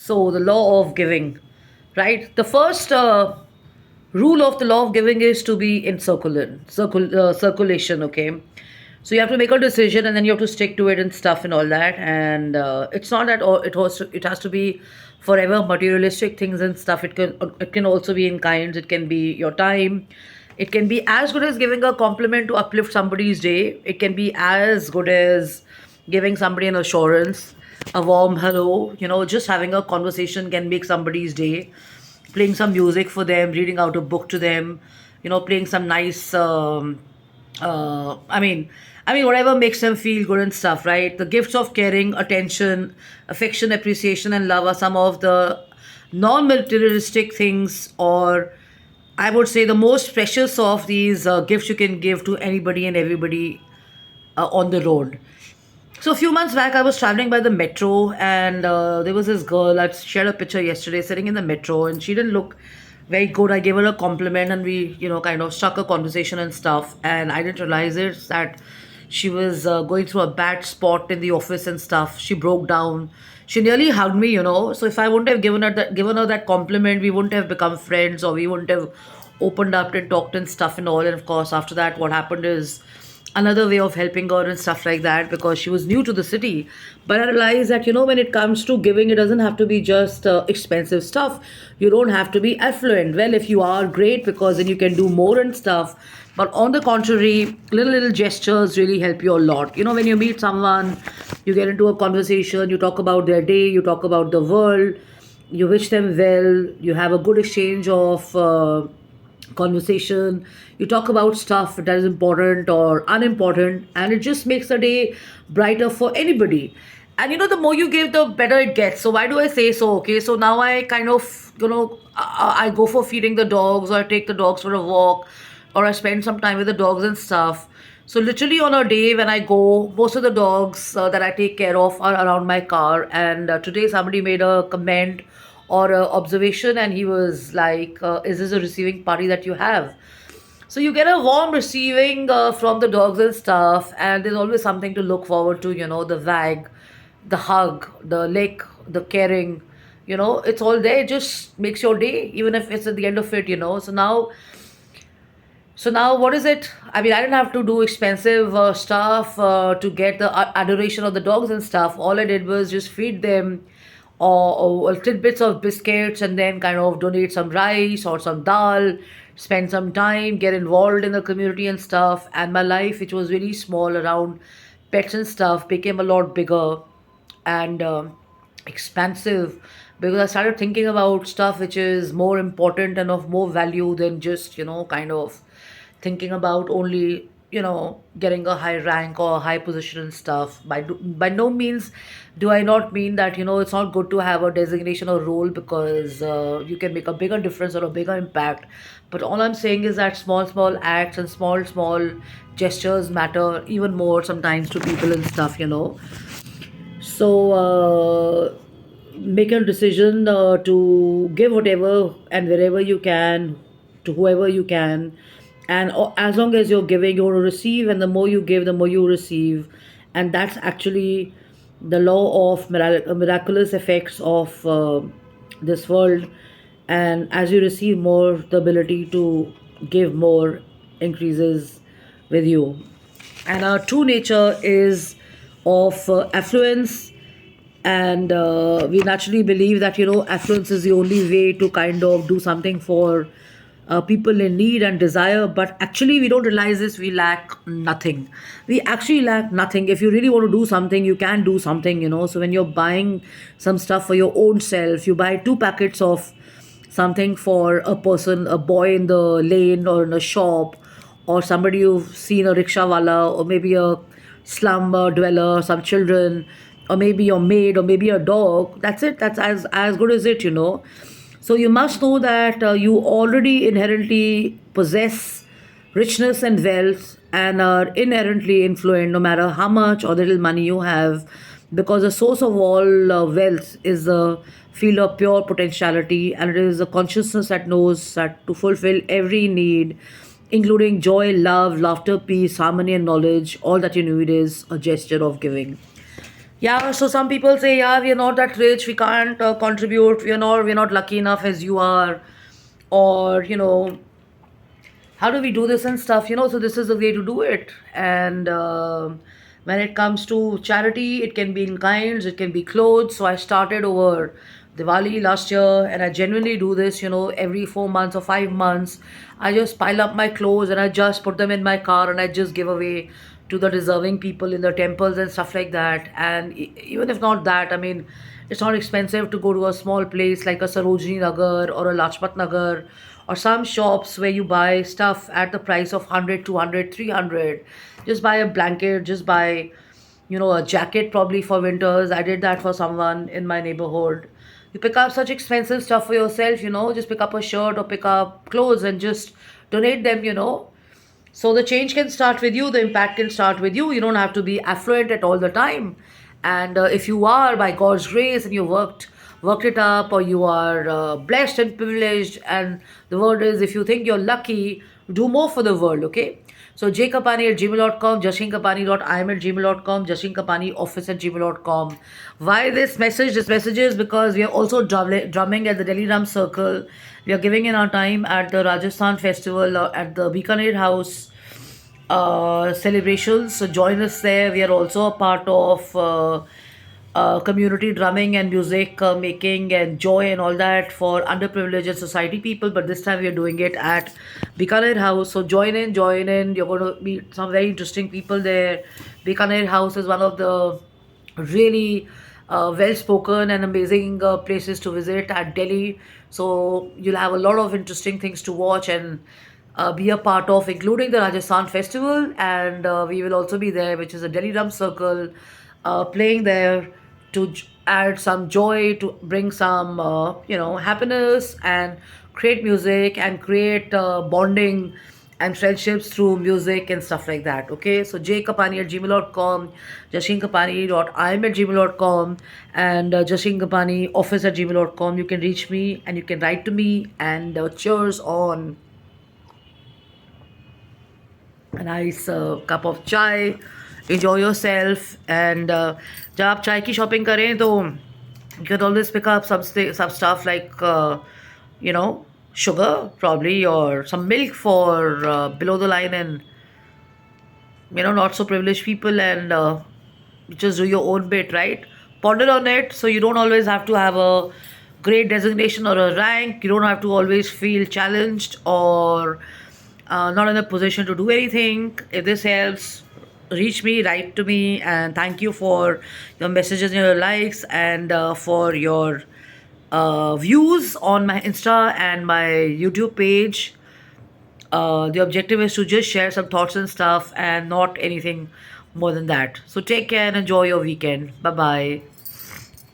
So, the law of giving, right? The first rule of the law of giving is to be in circulation, okay? So, you have to make a decision and then you have to stick to it and stuff and all that. And it's not that all, it has to be forever materialistic things and stuff. It can also be in kinds, it can be your time. It can be as good as giving a compliment to uplift somebody's day. It can be as good as giving somebody an assurance, a warm hello. Just having a conversation can make somebody's day. Playing some music for them, reading out a book to them, playing some nice, whatever makes them feel good and stuff, right? The gifts of caring, attention, affection, appreciation, and love are some of the non materialistic things, or I would say the most precious of these gifts you can give to anybody and everybody on the road. So a few months back, I was traveling by the metro, and there was this girl. I shared a picture yesterday, sitting in the metro, and she didn't look very good. I gave her a compliment, and we, kind of struck a conversation and stuff. And I didn't realize it that she was going through a bad spot in the office and stuff. She broke down. She nearly hugged me. So if I wouldn't have given her that compliment, we wouldn't have become friends, or we wouldn't have opened up and talked and stuff and all. And of course, after that, what happened is another way of helping her and stuff like that, because she was new to the city. But I realized that, when it comes to giving, it doesn't have to be just expensive stuff. You don't have to be affluent. Well, if you are, great, because then you can do more and stuff. But on the contrary, little gestures really help you a lot. When you meet someone, you get into a conversation, you talk about their day, you talk about the world, you wish them well, you have a good exchange of conversation, you talk about stuff that is important or unimportant, and it just makes the day brighter for anybody. And the more you give, the better it gets. So why do I say so? Okay, so now I kind of, I go for feeding the dogs, or I take the dogs for a walk, or I spend some time with the dogs and stuff. So literally on a day when I go, most of the dogs that I take care of are around my car. And today somebody made a comment or a observation, and he was like, "Is this a receiving party that you have?" So you get a warm receiving from the dogs and stuff, and there's always something to look forward to. The wag, the hug, the lick, the caring. It's all there. It just makes your day, even if it's at the end of it. So now, what is it? I mean, I didn't have to do expensive stuff to get the adoration of the dogs and stuff. All I did was just feed them or tidbits of biscuits, and then kind of donate some rice or some dal, spend some time, get involved in the community and stuff. And my life, which was really small around pets and stuff, became a lot bigger and expansive, because I started thinking about stuff which is more important and of more value than just, kind of thinking about only, getting a high rank or a high position and stuff. By no means do I not mean that, it's not good to have a designation or role, because you can make a bigger difference or a bigger impact. But all I'm saying is that small acts and small gestures matter even more sometimes to people and stuff. So make a decision to give whatever and wherever you can, to whoever you can. And as long as you're giving, you're going to receive, and the more you give, the more you receive. And that's actually the law of miraculous effects of this world. And as you receive more, the ability to give more increases with you. And our true nature is of affluence, and we naturally believe that, affluence is the only way to kind of do something for people in need and desire. But actually, we don't realize this. We lack nothing. We actually lack nothing. If you really want to do something, you can do something. So when you're buying some stuff for your own self, you buy two packets of something for a person, a boy in the lane or in a shop, or somebody you've seen, a rickshaw wala, or maybe a slum dweller, some children, or maybe your maid, or maybe a dog. That's it. That's as good as it. So you must know that you already inherently possess richness and wealth, and are inherently influent no matter how much or little money you have, because the source of all wealth is the field of pure potentiality, and it is the consciousness that knows that to fulfill every need, including joy, love, laughter, peace, harmony, and knowledge, all that you need is a gesture of giving. Yeah, so some people say, yeah, we're not that rich, we can't contribute, we're not lucky enough as you are, or how do we do this and stuff, so this is the way to do it. And when it comes to charity, it can be in kinds, it can be clothes. So I started over Diwali last year, and I genuinely do this, every 4 months or 5 months. I just pile up my clothes and I just put them in my car and I just give away to the deserving people in the temples and stuff like that. And even if not that, I mean, it's not expensive to go to a small place like a Sarojini Nagar or a Lajpat Nagar, or some shops where you buy stuff at the price of 100, 200, 300. Just buy a blanket, just buy, a jacket probably for winters. I did that for someone in my neighborhood. You pick up such expensive stuff for yourself, just pick up a shirt or pick up clothes and just donate them. So the change can start with you, the impact can start with you. You don't have to be affluent at all the time. And if you are, by God's grace, and you worked it up, or you are blessed and privileged, and the word is, if you think you're lucky, do more for the world, okay? So jkapani at gmail.com, jashinkapani.im at gmail.com, jashinkapani office at gmail.com. Why this message? This message is because we are also drumming at the Delhi Drum Circle. We are giving in our time at the Rajasthan Festival at the Bikaner House celebrations. So join us there. We are also a part of community drumming and music making and joy and all that for underprivileged society people. But this time we are doing it at Bikaner House. So join in, join in. You're going to meet some very interesting people there. Bikaner House is one of the really well spoken and amazing places to visit at Delhi. So you'll have a lot of interesting things to watch and be a part of, including the Rajasthan Festival. And we will also be there, which is a Delhi Drum Circle, playing there to add some joy, to bring some, happiness, and create music and create bonding and friendships through music and stuff like that. Okay, so jkapani at gmail.com, jashinkapani.im at gmail.com, and jashinkapani office at gmail.com. You can reach me and you can write to me. And cheers on a nice cup of chai. Enjoy yourself. And जब आप चाय की shopping करें तो you can always pick up some stuff like sugar probably, or some milk for below the line and not so privileged people. And just do your own bit, right? Ponder on it. So you don't always have to have a great designation or a rank. You don't have to always feel challenged or not in a position to do anything. If this helps, reach me, write to me. And thank you for your messages and your likes, and for your views on my Insta and my YouTube page. The objective is to just share some thoughts and stuff, and not anything more than that. So take care and enjoy your weekend. Bye bye.